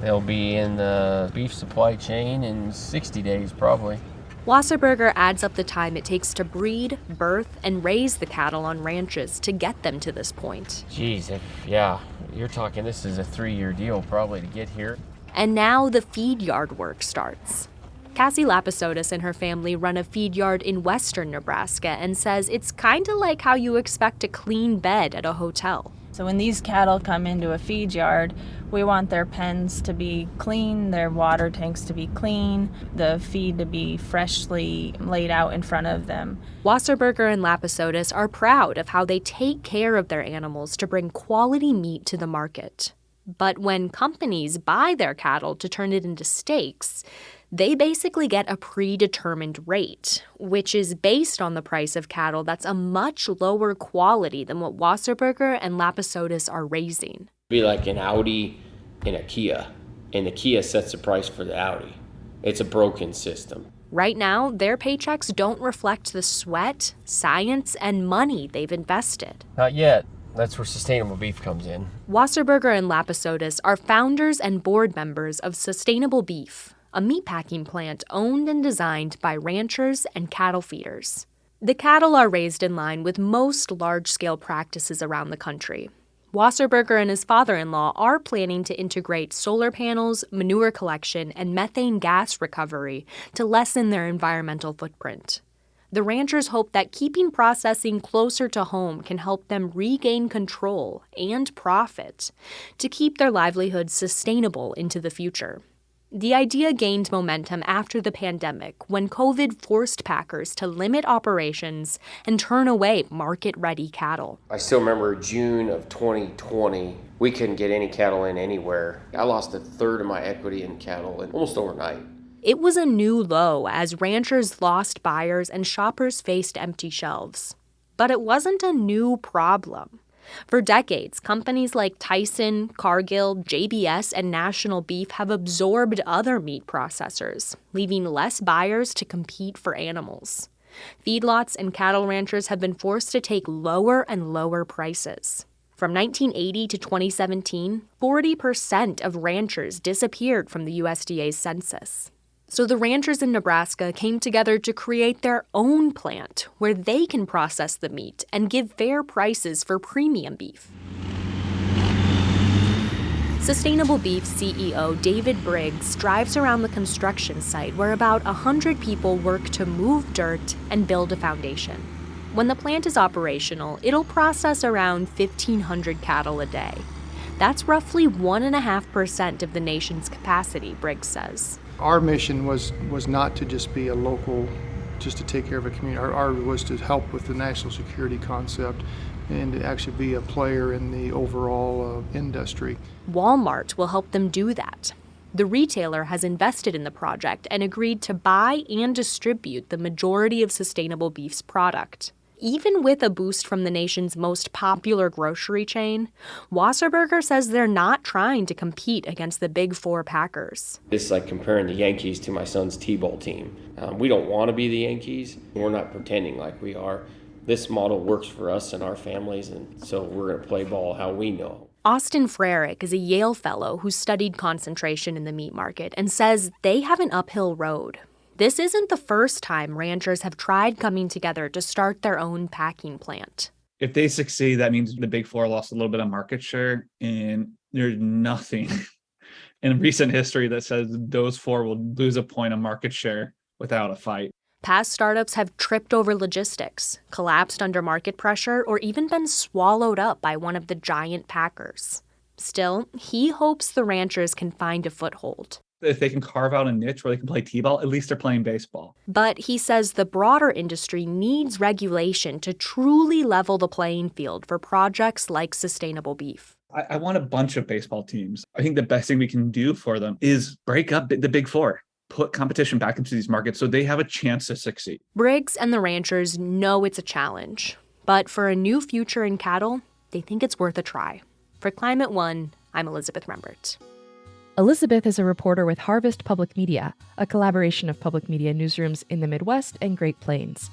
S7: they'll be in the beef supply chain in 60 days probably.
S6: Wasserberger adds up the time it takes to breed, birth, and raise the cattle on ranches to get them to this point.
S7: Geez, you're talking this is a 3-year deal probably to get here.
S6: And now the feed yard work starts. Cassie Lapisotis and her family run a feed yard in western Nebraska and says it's kind of like how you expect a clean bed at a hotel.
S8: So when these cattle come into a feed yard, we want their pens to be clean, their water tanks to be clean, the feed to be freshly laid out in front of them.
S6: Wasserburger and Lapisotis are proud of how they take care of their animals to bring quality meat to the market. But when companies buy their cattle to turn it into steaks, they basically get a predetermined rate, which is based on the price of cattle that's a much lower quality than what Wasserburger and Lapisotis are raising.
S7: Be like an Audi and a Kia, and the Kia sets the price for the Audi. It's a broken system.
S6: Right now, their paychecks don't reflect the sweat, science, and money they've invested.
S7: Not yet. That's where sustainable beef comes in.
S6: Wasserburger and Lapisotis are founders and board members of Sustainable Beef, a meatpacking plant owned and designed by ranchers and cattle feeders. The cattle are raised in line with most large-scale practices around the country. Wasserburger and his father-in-law are planning to integrate solar panels, manure collection, and methane gas recovery to lessen their environmental footprint. The ranchers hope that keeping processing closer to home can help them regain control and profit to keep their livelihoods sustainable into the future. The idea gained momentum after the pandemic when COVID forced packers to limit operations and turn away market-ready cattle.
S7: I still remember June of 2020, we couldn't get any cattle in anywhere. I lost a third of my equity in cattle almost overnight.
S6: It was a new low as ranchers lost buyers and shoppers faced empty shelves. But it wasn't a new problem. For decades, companies like Tyson, Cargill, JBS, and National Beef have absorbed other meat processors, leaving less buyers to compete for animals. Feedlots and cattle ranchers have been forced to take lower and lower prices. From 1980 to 2017, 40% of ranchers disappeared from the USDA's census. So the ranchers in Nebraska came together to create their own plant where they can process the meat and give fair prices for premium beef. Sustainable Beef CEO David Briggs drives around the construction site where about 100 people work to move dirt and build a foundation. When the plant is operational, it'll process around 1,500 cattle a day. That's roughly 1.5% of the nation's capacity, Briggs says.
S9: Our mission was not to just be a local, just to take care of a community. Our was to help with the national security concept and to actually be a player in the overall industry.
S6: Walmart will help them do that. The retailer has invested in the project and agreed to buy and distribute the majority of Sustainable Beef's product. Even with a boost from the nation's most popular grocery chain, Wasserburger says they're not trying to compete against the Big Four packers.
S7: It's like comparing the Yankees to my son's T-ball team. We don't want to be the Yankees. We're not pretending like we are. This model works for us and our families, and so we're going to play ball how we know.
S6: Austin Frerick is a Yale fellow who studied concentration in the meat market and says they have an uphill road. This isn't the first time ranchers have tried coming together to start their own packing plant.
S10: If they succeed, that means the Big Four lost a little bit of market share, and there's nothing in recent history that says those four will lose a point of market share without a fight.
S6: Past startups have tripped over logistics, collapsed under market pressure, or even been swallowed up by one of the giant packers. Still, he hopes the ranchers can find a foothold.
S10: If they can carve out a niche where they can play t-ball, at least they're playing baseball.
S6: But he says the broader industry needs regulation to truly level the playing field for projects like Sustainable Beef.
S10: I want a bunch of baseball teams. I think the best thing we can do for them is break up the Big Four, put competition back into these markets so they have a chance to succeed.
S6: Briggs and the ranchers know it's a challenge, but for a new future in cattle, they think it's worth a try. For Climate One, I'm Elizabeth Rembert.
S2: Elizabeth is a reporter with Harvest Public Media, a collaboration of public media newsrooms in the Midwest and Great Plains.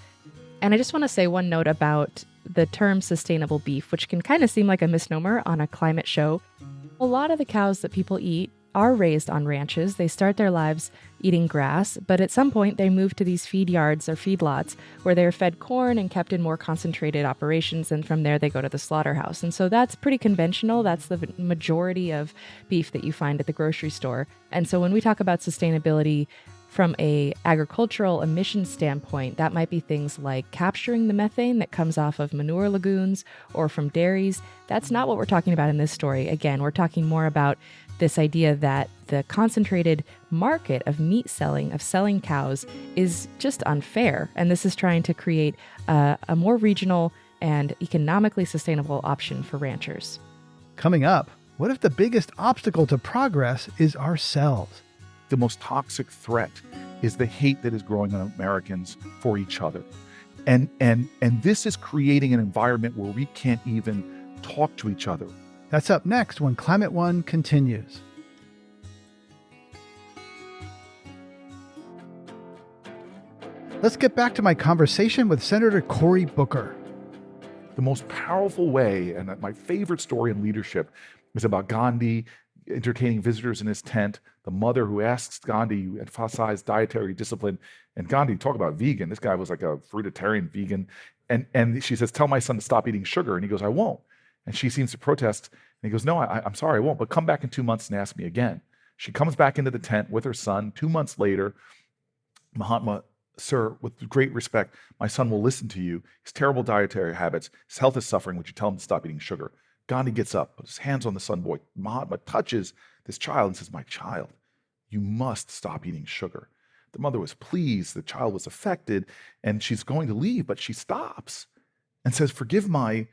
S2: And I just want to say one note about the term sustainable beef, which can kind of seem like a misnomer on a climate show. A lot of the cows that people eat are raised on ranches. They start their lives eating grass, but at some point they move to these feed yards or feedlots where they're fed corn and kept in more concentrated operations, and from there they go to the slaughterhouse. And so that's pretty conventional. That's the majority of beef that you find at the grocery store. And so when we talk about sustainability From a agricultural emission standpoint, that might be things like capturing the methane that comes off of manure lagoons or from dairies. That's not what we're talking about in this story. Again, we're talking more about this idea that the concentrated market of meat selling, of selling cows, is just unfair. And this is trying to create a more regional and economically sustainable option for ranchers.
S1: Coming up, what if the biggest obstacle to progress is ourselves?
S3: The most toxic threat is the hate that is growing on Americans for each other. And this is creating an environment where we can't even talk to each other.
S1: That's up next when Climate One continues. Let's get back to my conversation with Senator Cory Booker.
S3: The most powerful way, and my favorite story in leadership, is about Gandhi entertaining visitors in his tent. The mother who asks Gandhi to emphasize dietary discipline. And Gandhi, talk about vegan. This guy was like a fruitarian vegan. And she says, tell my son to stop eating sugar. And he goes, I won't. And she seems to protest. And he goes, no, I'm sorry, I won't. But come back in 2 months and ask me again. She comes back into the tent with her son. 2 months later, Mahatma, sir, with great respect, my son will listen to you. His terrible dietary habits, his health is suffering. Would you tell him to stop eating sugar? Gandhi gets up, puts his hands on the son boy. Mahatma touches this child and says, my child, you must stop eating sugar. The mother was pleased. The child was affected, and she's going to leave, but she stops and says, forgive my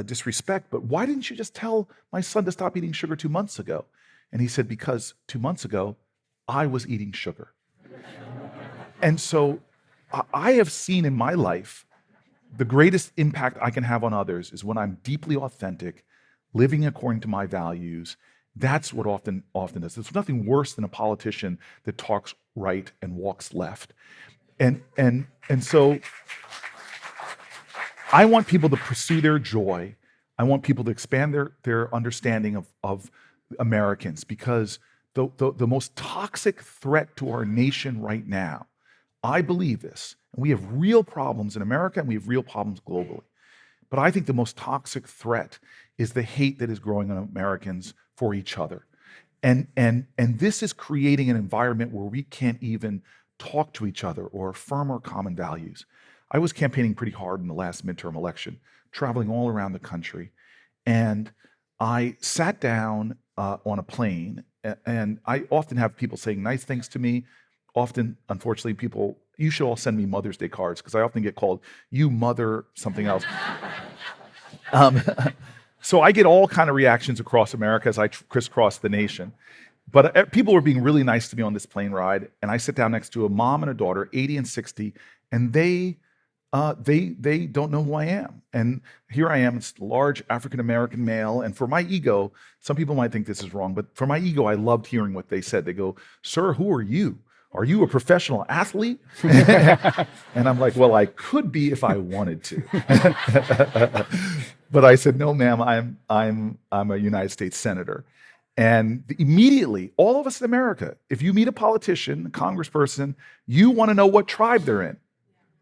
S3: disrespect, but why didn't you just tell my son to stop eating sugar 2 months ago? And he said, because 2 months ago, I was eating sugar. And so I have seen in my life the greatest impact I can have on others is when I'm deeply authentic, living according to my values. That's what often does. There's nothing worse than a politician that talks right and walks left. And so I want people to pursue their joy. I want people to expand their understanding of Americans, because the most toxic threat to our nation right now, I believe this, and we have real problems in America and we have real problems globally. But I think the most toxic threat is the hate that is growing on Americans for each other. And this is creating an environment where we can't even talk to each other or affirm our common values. I was campaigning pretty hard in the last midterm election, traveling all around the country. And I sat down on a plane, and I often have people saying nice things to me. Often, unfortunately, people, you should all send me Mother's Day cards, because I often get called, you mother something else. So I get all kind of reactions across America as I crisscross the nation. But people were being really nice to me on this plane ride, and I sit down next to a mom and a daughter, 80 and 60, and they don't know who I am. And here I am, it's a large African-American male. And for my ego, some people might think this is wrong, but for my ego, I loved hearing what they said. They go, sir, who are you? Are you a professional athlete? And I'm like, well, I could be if I wanted to. But I said, no, ma'am, I'm a United States senator. And immediately, all of us in America, if you meet a politician, a congressperson, you want to know what tribe they're in.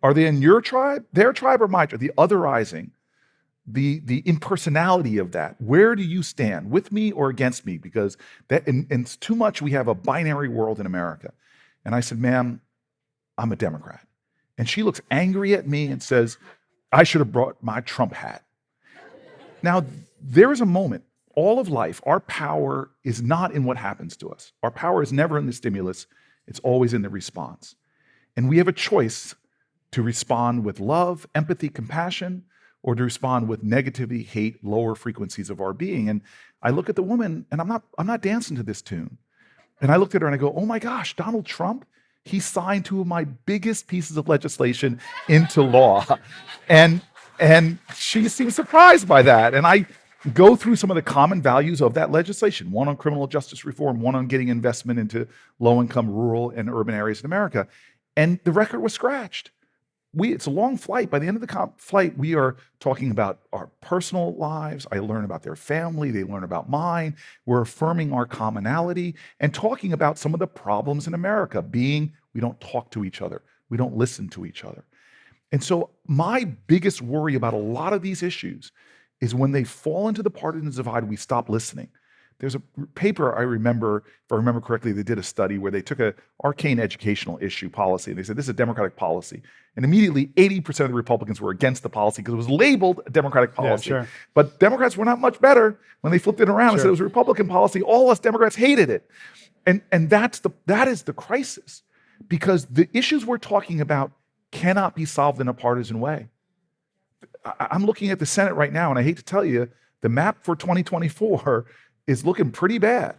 S3: Are they in your tribe, their tribe, or my tribe? The otherizing, the impersonality of that. Where do you stand, with me or against me? Because that, and it's too much. We have a binary world in America. And I said, ma'am, I'm a Democrat. And she looks angry at me and says, I should have brought my Trump hat. Now, there is a moment, all of life, our power is not in what happens to us. Our power is never in the stimulus. It's always in the response. And we have a choice to respond with love, empathy, compassion, or to respond with negativity, hate, lower frequencies of our being. And I look at the woman, and I'm not dancing to this tune. And I looked at her and I go, oh my gosh, Donald Trump, he signed two of my biggest pieces of legislation into law. And she seemed surprised by that. And I go through some of the common values of that legislation, one on criminal justice reform, one on getting investment into low-income rural and urban areas in America. And the record was scratched. It's a long flight. By the end of the flight, we are talking about our personal lives. I learn about their family. They learn about mine. We're affirming our commonality and talking about some of the problems in America, being we don't talk to each other. We don't listen to each other. And so my biggest worry about a lot of these issues is when they fall into the partisan divide, we stop listening. There's a paper I remember, if I remember correctly, they did a study where they took a arcane educational issue policy and they said, this is a Democratic policy. And immediately 80% of the Republicans were against the policy because it was labeled a Democratic policy.
S4: Yeah, sure.
S3: But Democrats were not much better when they flipped it around and
S4: Sure.
S3: said it was a Republican policy. All us Democrats hated it. And that is the crisis, because the issues we're talking about cannot be solved in a partisan way. I'm looking at the Senate right now, and I hate to tell you, the map for 2024 is looking pretty bad.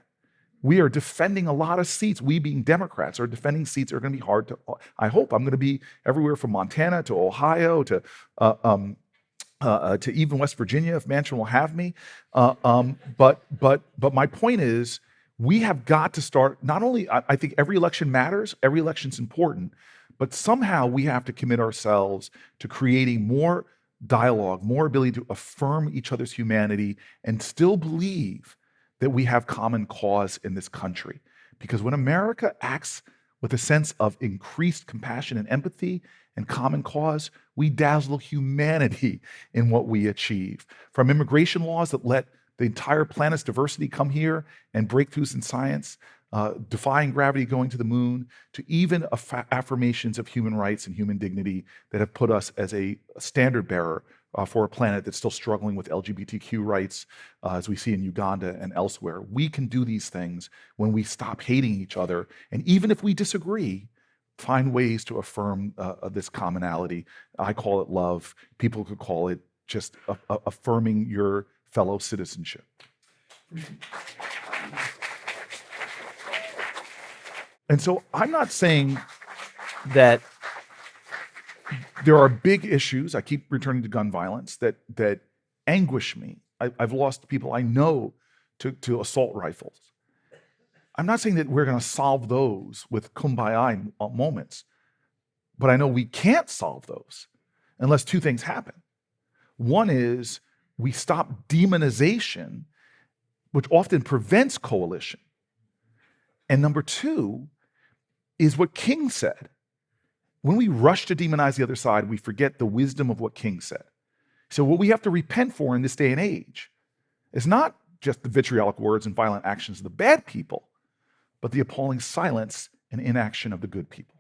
S3: We are defending a lot of seats. We, being Democrats, are defending seats that are going to be hard to. I hope I'm going to be everywhere from Montana to Ohio to even West Virginia if Manchin will have me. But my point is, we have got to start. Not only I think every election matters, every election's important, but somehow we have to commit ourselves to creating more dialogue, more ability to affirm each other's humanity, and still believe that we have common cause in this country. Because when America acts with a sense of increased compassion and empathy and common cause, we dazzle humanity in what we achieve. From immigration laws that let the entire planet's diversity come here and breakthroughs in science, defying gravity, going to the moon, to even affirmations of human rights and human dignity that have put us as a standard bearer for a planet that's still struggling with LGBTQ rights, as we see in Uganda and elsewhere. We can do these things when we stop hating each other, and even if we disagree, find ways to affirm this commonality. I call it love. People could call it just affirming your fellow citizenship. And so I'm not saying that there are big issues. I keep returning to gun violence that anguish me. I've lost people I know to assault rifles. I'm not saying that we're going to solve those with kumbaya moments, but I know we can't solve those unless two things happen. One is we stop demonization, which often prevents coalition. And number two is what King said. When we rush to demonize the other side, we forget the wisdom of what King said. So what we have to repent for in this day and age is not just the vitriolic words and violent actions of the bad people, but the appalling silence and inaction of the good people.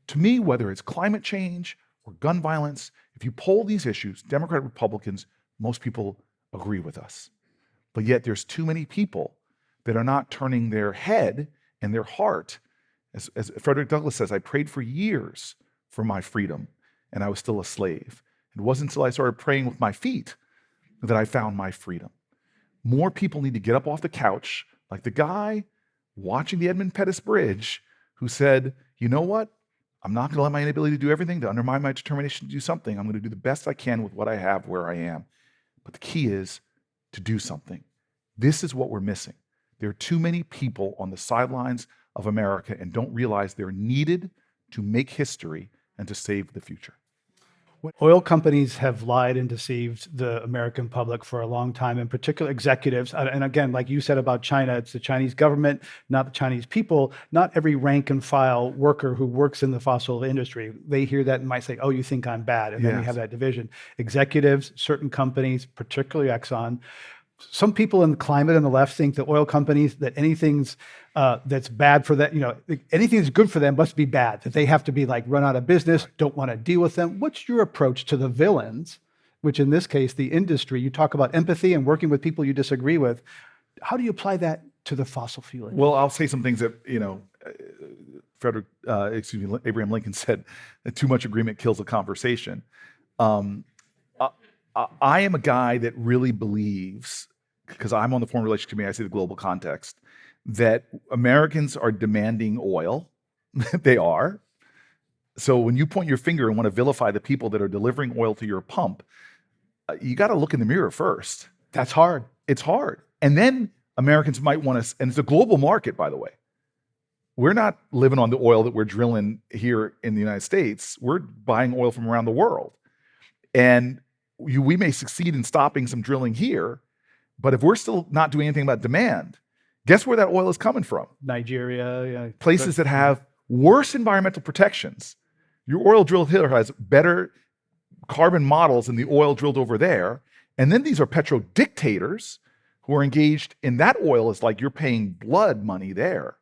S3: To me, whether it's climate change or gun violence, if you poll these issues, Democrat, Republicans, most people agree with us. But yet there's too many people that are not turning their head and their heart. As Frederick Douglass says, I prayed for years for my freedom, and I was still a slave. It wasn't until I started praying with my feet that I found my freedom. More people need to get up off the couch, like the guy watching the Edmund Pettus Bridge who said, you know what? I'm not going to let my inability to do everything to undermine my determination to do something. I'm going to do the best I can with what I have where I am. But the key is to do something. This is what we're missing. There are too many people on the sidelines of America and don't realize they're needed to make history and to save the future.
S4: Oil companies have lied and deceived the American public for a long time, in particular executives. And again, like you said about China, it's the Chinese government, not the Chinese people, not every rank and file worker who works in the fossil industry. They hear that and might say, oh, you think I'm bad. And then we
S3: Yes.
S4: have that division. Executives, certain companies, particularly Exxon. Some people in the climate and the left think that oil companies, that anything's that's bad for that, anything that's good for them must be bad, that they have to be like run out of business, don't want to deal with them. What's your approach to the villains, which in this case, the industry? You talk about empathy and working with people you disagree with. How do you apply that to the fossil fuel industry?
S3: Well, I'll say some things that, Abraham Lincoln said that too much agreement kills a conversation. I am a guy that really believes, because I'm on the Foreign Relations Committee, I see the global context, that Americans are demanding oil. They are. So when you point your finger and want to vilify the people that are delivering oil to your pump, you got to look in the mirror first.
S4: That's hard.
S3: It's hard. And then Americans might want to, and it's a global market, by the way. We're not living on the oil that we're drilling here in the United States. We're buying oil from around the world. And we may succeed in stopping some drilling here, but if we're still not doing anything about demand, guess where that oil is coming from?
S4: Nigeria, yeah.
S3: Places that have worse environmental protections. Your oil drilled here has better carbon models than the oil drilled over there. And then these are petro dictators who are engaged in that oil is like you're paying blood money there.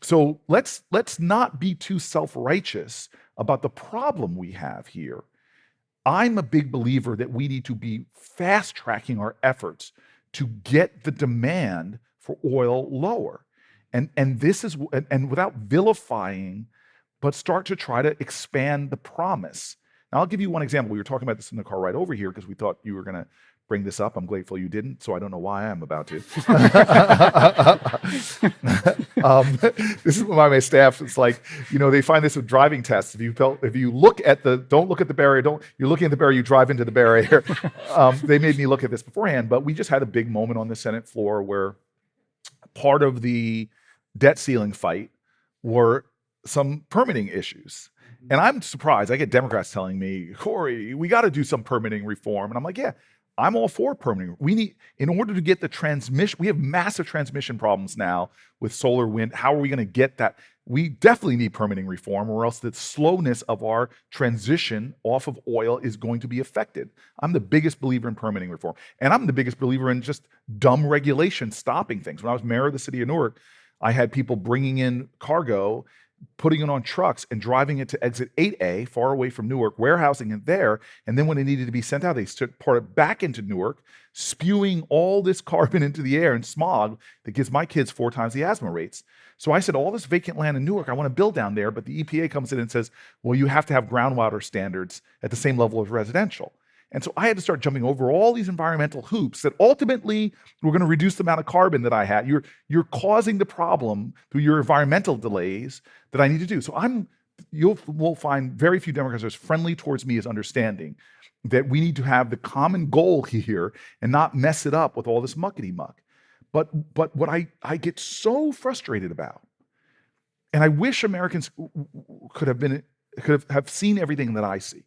S3: So let's not be too self-righteous about the problem we have here. I'm a big believer that we need to be fast tracking our efforts to get the demand for oil lower. And this is, and without vilifying, but start to try to expand the promise. Now, I'll give you one example. We were talking about this in the car ride over here because we thought you were going to bring this up. I'm grateful you didn't, so I don't know why I'm about to. This is why my staff, it's like, they find this with driving tests. If you look at don't look at the barrier, you're looking at the barrier, you drive into the barrier. They made me look at this beforehand, but we just had a big moment on the Senate floor where part of the debt ceiling fight were some permitting issues. And I'm surprised. I get Democrats telling me, Cory, we got to do some permitting reform. And I'm like, yeah, I'm all for permitting. We need, in order to get the transmission, we have massive transmission problems now with solar, wind. How are we going to get that? We definitely need permitting reform, or else the slowness of our transition off of oil is going to be affected. I'm the biggest believer in permitting reform. And I'm the biggest believer in just dumb regulation stopping things. When I was mayor of the city of Newark, I had people bringing in cargo, putting it on trucks and driving it to exit 8A, far away from Newark, warehousing it there. And then when it needed to be sent out, they poured it back into Newark, spewing all this carbon into the air and smog that gives my kids 4 times the asthma rates. So I said, all this vacant land in Newark, I want to build down there. But the EPA comes in and says, well, you have to have groundwater standards at the same level as residential. And so I had to start jumping over all these environmental hoops that ultimately were going to reduce the amount of carbon that I had. You're causing the problem through your environmental delays that I need to do. So will find very few Democrats as friendly towards me as understanding that we need to have the common goal here and not mess it up with all this muckety muck. But what I get so frustrated about, and I wish Americans could have seen everything that I see.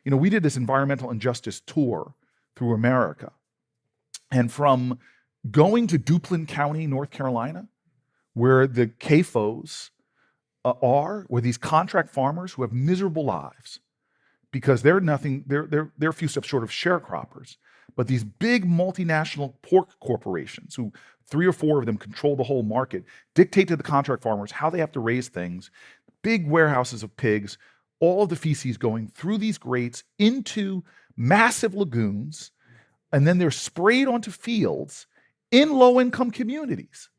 S3: We did this environmental injustice tour through America. And from going to Duplin County, North Carolina, where the CAFOs where these contract farmers who have miserable lives because they're a few steps short of sharecroppers. But these big multinational pork corporations, who 3 or 4 of them control the whole market, dictate to the contract farmers how they have to raise things, big warehouses of pigs, all of the feces going through these grates into massive lagoons, and then they're sprayed onto fields in low-income communities.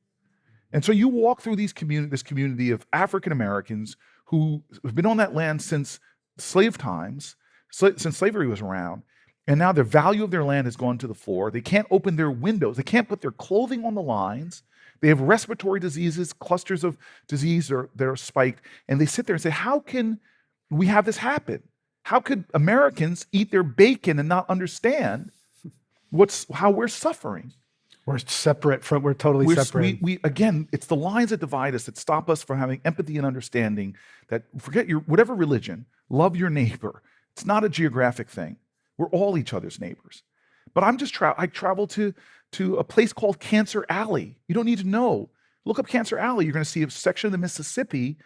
S3: And so you walk through this community of African Americans who have been on that land since slave times, since slavery was around, and now the value of their land has gone to the floor. They can't open their windows. They can't put their clothing on the lines. They have respiratory diseases, clusters of disease that are spiked, and they sit there and say, how can we have this happen? How could Americans eat their bacon and not understand how we're suffering?
S4: We're totally separate.
S3: Again, it's the lines that divide us that stop us from having empathy and understanding that forget whatever religion, love your neighbor. It's not a geographic thing. We're all each other's neighbors. But I traveled to a place called Cancer Alley. You don't need to know. Look up Cancer Alley. You're going to see a section of the Mississippi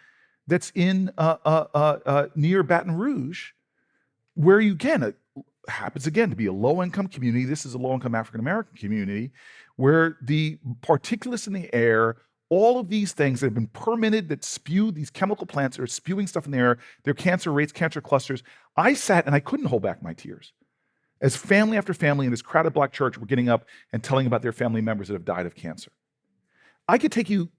S3: that's in near Baton Rouge, where it happens again to be a low-income community. This is a low-income African-American community where the particulates in the air, all of these things that have been permitted that spew, these chemical plants that are spewing stuff in the air, their cancer rates, cancer clusters. I sat and I couldn't hold back my tears. As family after family in this crowded Black church were getting up and telling about their family members that have died of cancer. I could take you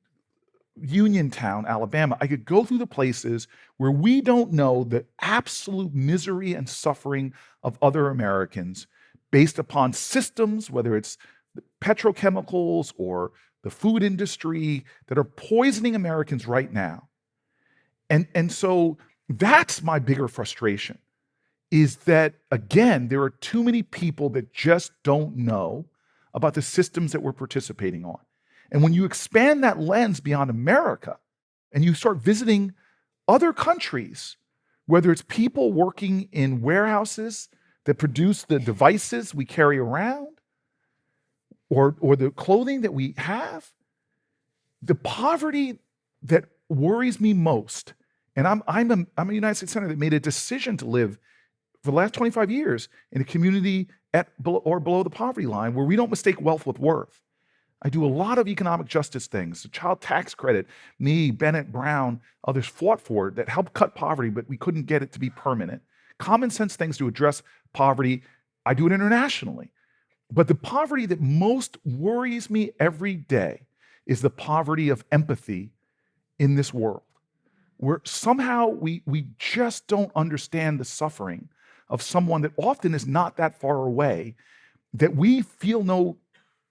S3: Uniontown, Alabama. I could go through the places where we don't know the absolute misery and suffering of other Americans based upon systems, whether it's the petrochemicals or the food industry, that are poisoning Americans right now. And so that's my bigger frustration, is that, again, there are too many people that just don't know about the systems that we're participating on. And when you expand that lens beyond America and you start visiting other countries, whether it's people working in warehouses that produce the devices we carry around or the clothing that we have, the poverty that worries me most, and I'm a United States Senator that made a decision to live for the last 25 years in a community or below the poverty line, where we don't mistake wealth with worth. I do a lot of economic justice things. The child tax credit, me, Bennett, Brown, others fought for it, that helped cut poverty, but we couldn't get it to be permanent. Common sense things to address poverty. I do it internationally. But the poverty that most worries me every day is the poverty of empathy in this world, where somehow we just don't understand the suffering of someone that often is not that far away, that we feel no,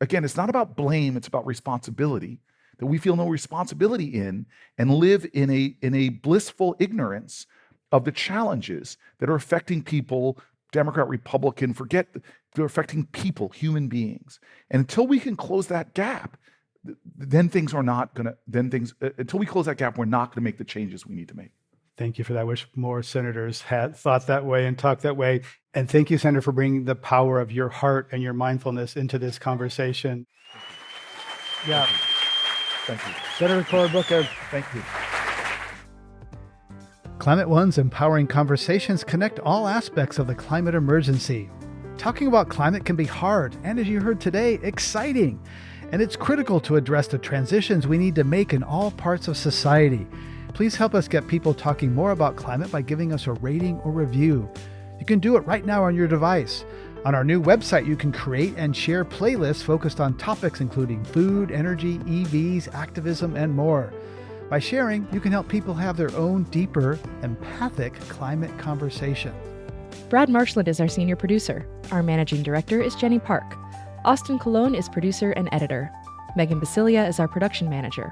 S3: again, it's not about blame, it's about responsibility, that we feel no responsibility in, and live in a blissful ignorance of the challenges that are affecting people, Democrat, Republican, forget, they're affecting people, human beings. And until we can close that gap, then things are not going to, until we close that gap, we're not going to make the changes we need to make.
S4: Thank you for that. I wish more senators had thought that way and talked that way. And thank you, Senator, for bringing the power of your heart and your mindfulness into this conversation. Yeah.
S3: Thank you.
S4: Senator Cory Booker.
S3: Thank you.
S1: Climate One's empowering conversations connect all aspects of the climate emergency. Talking about climate can be hard, and as you heard today, exciting. And it's critical to address the transitions we need to make in all parts of society. Please help us get people talking more about climate by giving us a rating or review. You can do it right now on your device. On our new website, you can create and share playlists focused on topics including food, energy, EVs, activism, and more. By sharing, you can help people have their own deeper, empathic climate conversation.
S2: Brad Marshland is our senior producer. Our managing director is Jenny Park. Austin Colon is producer and editor. Megan Basilia is our production manager.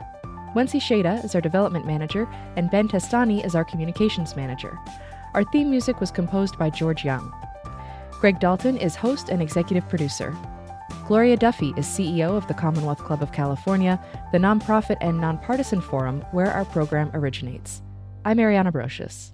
S2: Wency Shada is our development manager, and Ben Testani is our communications manager. Our theme music was composed by George Young. Greg Dalton is host and executive producer. Gloria Duffy is CEO of the Commonwealth Club of California, the nonprofit and nonpartisan forum where our program originates. I'm Ariana Brocious.